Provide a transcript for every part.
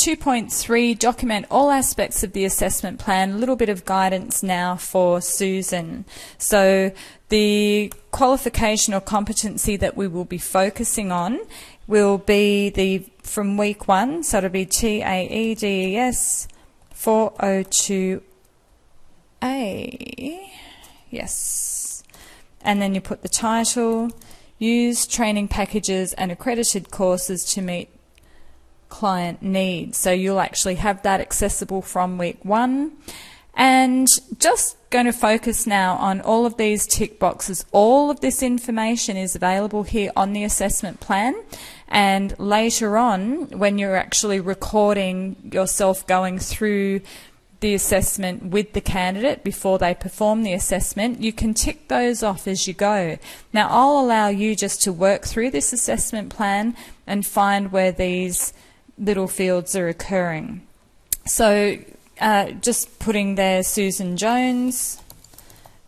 2.3, document all aspects of the assessment plan. A little bit of guidance now for Susan. So the qualification or competency that we will be focusing on will be from week 1, so it'll be TAEDES 402A. Yes. And then you put the title, use training packages and accredited courses to meet client needs. So you'll actually have that accessible from week 1. And just going to focus now on all of these tick boxes. All of this information is available here on the assessment plan, and later on when you're actually recording yourself going through the assessment with the candidate before they perform the assessment, you can tick those off as you go. Now I'll allow you just to work through this assessment plan and find where these little fields are occurring. So just putting there Susan Jones,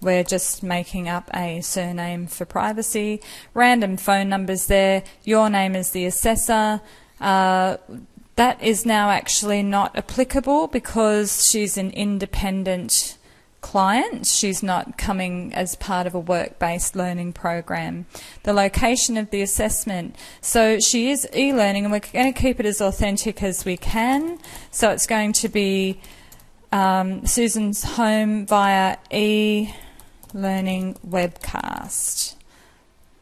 we're just making up a surname for privacy, random phone numbers there, your name as the assessor. That is now actually not applicable because she's an independent client. She's not coming as part of a work-based learning program. The location of the assessment. So she is e-learning, and we're going to keep it as authentic as we can. So it's going to be Susan's home via e-learning webcast.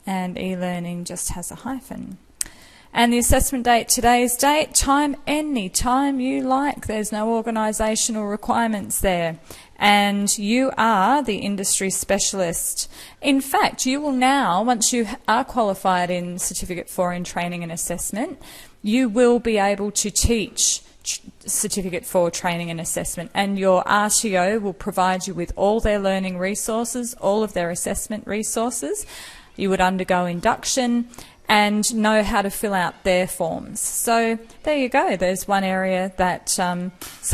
And e-learning just has a hyphen. And the assessment date, today's date, time, any time you like. There's no organisational requirements there. And you are the industry specialist. In fact, you will now, once you are qualified in Certificate 4 in Training and Assessment, you will be able to teach Certificate 4 Training and Assessment, and your RTO will provide you with all their learning resources, all of their assessment resources. You would undergo induction and know how to fill out their forms. So there you go. There's one area that so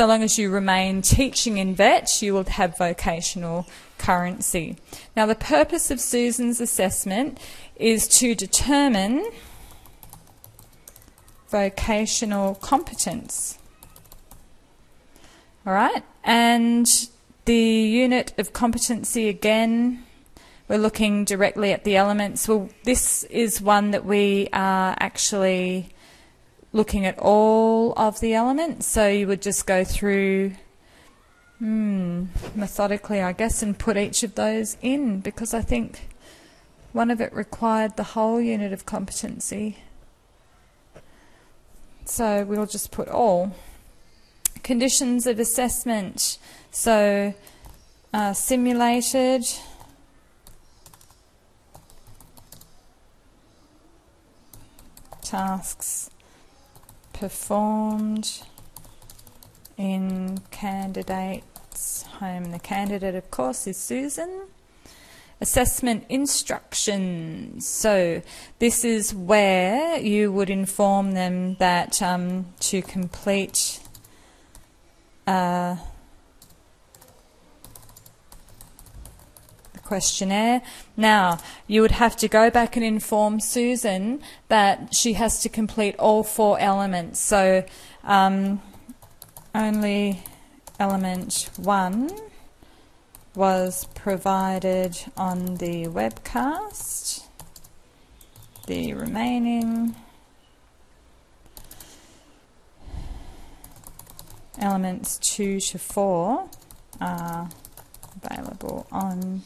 long as you remain teaching in vet, you will have vocational currency. Now the purpose of Susan's assessment is to determine vocational competence. All right, and the unit of competency again, we're looking directly at the elements. Well, this is one that we are actually looking at all of the elements. So you would just go through methodically, I guess, and put each of those in, because I think one of it required the whole unit of competency. So we'll just put all. Conditions of assessment. So simulated, tasks performed in candidate's home. The candidate, of course, is Susan. Assessment instructions. So this is where you would inform them that to complete the questionnaire. Now, you would have to go back and inform Susan that she has to complete all 4 elements. So only element 1 was provided on the webcast. The remaining elements 2 to 4 are available on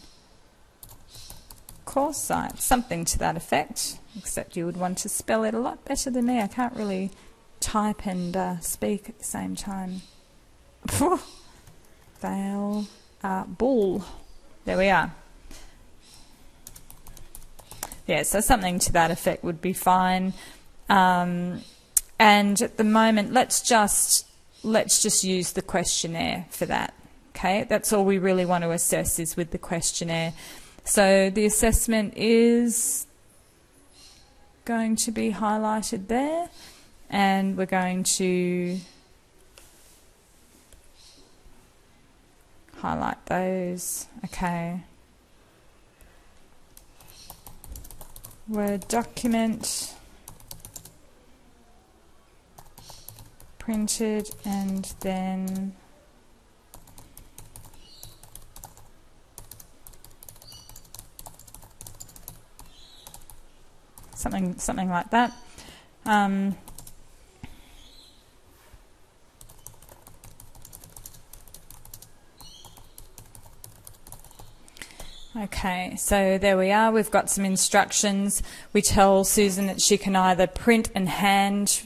course site. Something to that effect, except you would want to spell it a lot better than me. I can't really type and speak at the same time. Fail. Bull. There we are. Yeah, so something to that effect would be fine. And at the moment, let's just use the questionnaire for that. Okay, that's all we really want to assess is with the questionnaire. So the assessment is going to be highlighted there, and we're going to highlight those. Okay. Word document. printed and then something like that. Okay, so there we are. We've got some instructions. We tell Susan that she can either print and hand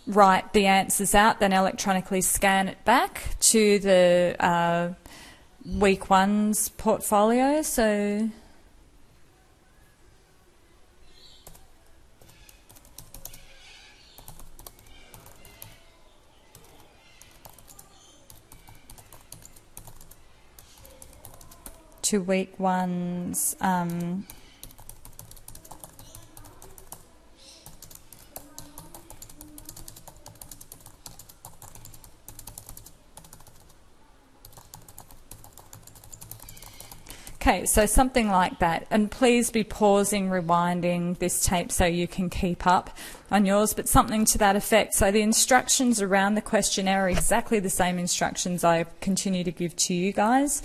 write the answers out, then electronically scan it back to the week one's portfolio. So to week one's okay, so something like that. And please be pausing, rewinding this tape so you can keep up on yours, but something to that effect. So the instructions around the questionnaire are exactly the same instructions I continue to give to you guys.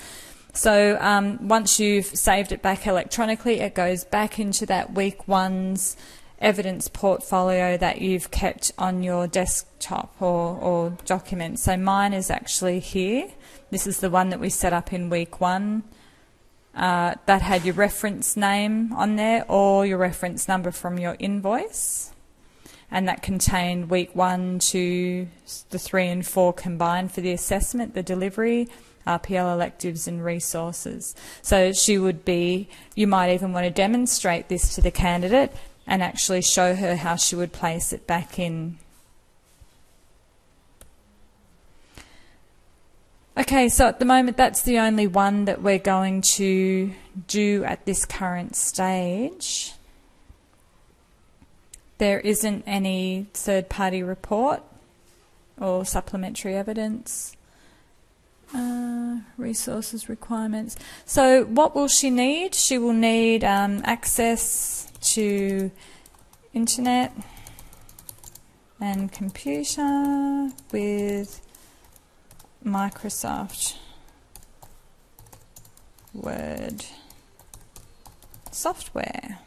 So once you've saved it back electronically, it goes back into that week one's evidence portfolio that you've kept on your desktop or document. So mine is actually here. This is the one that we set up in week one. That had your reference name on there or your reference number from your invoice. And that contained week 1, 2, the 3 and 4 combined for the assessment, the delivery, RPL electives and resources. So she would be, you might even want to demonstrate this to the candidate and actually show her how she would place it back in. Okay, so at the moment that's the only one that we're going to do at this current stage. There isn't any third-party report or supplementary evidence. Resources requirements. So what will she need? She will need access to internet and computer with Microsoft Word software.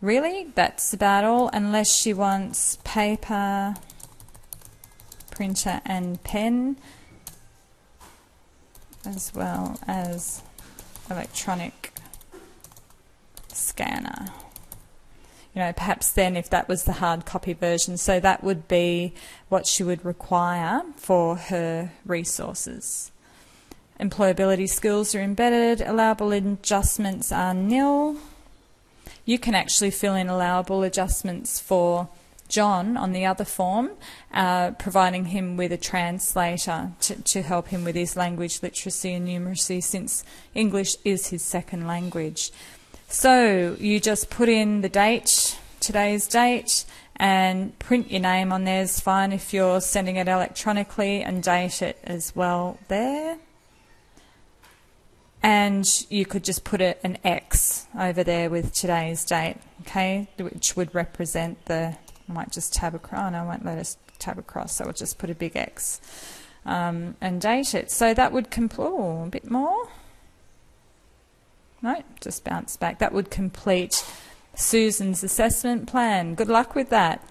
Really? That's about all, unless she wants paper, printer and pen, as well as electronic scanner. You know, perhaps then if that was the hard copy version, so that would be what she would require for her resources. Employability skills are embedded, allowable adjustments are nil. You can actually fill in allowable adjustments for John on the other form, providing him with a translator to help him with his language literacy and numeracy, since English is his second language. So you just put in the date, today's date, and print your name on there is fine if you're sending it electronically, and date it as well there. And you could just put an X over there with today's date, okay, which would represent the, I might just tab across, no, I won't let us tab across, so I'll just put a big X and date it. So that would complete, a bit more. No, just bounce back. That would complete Susan's assessment plan. Good luck with that.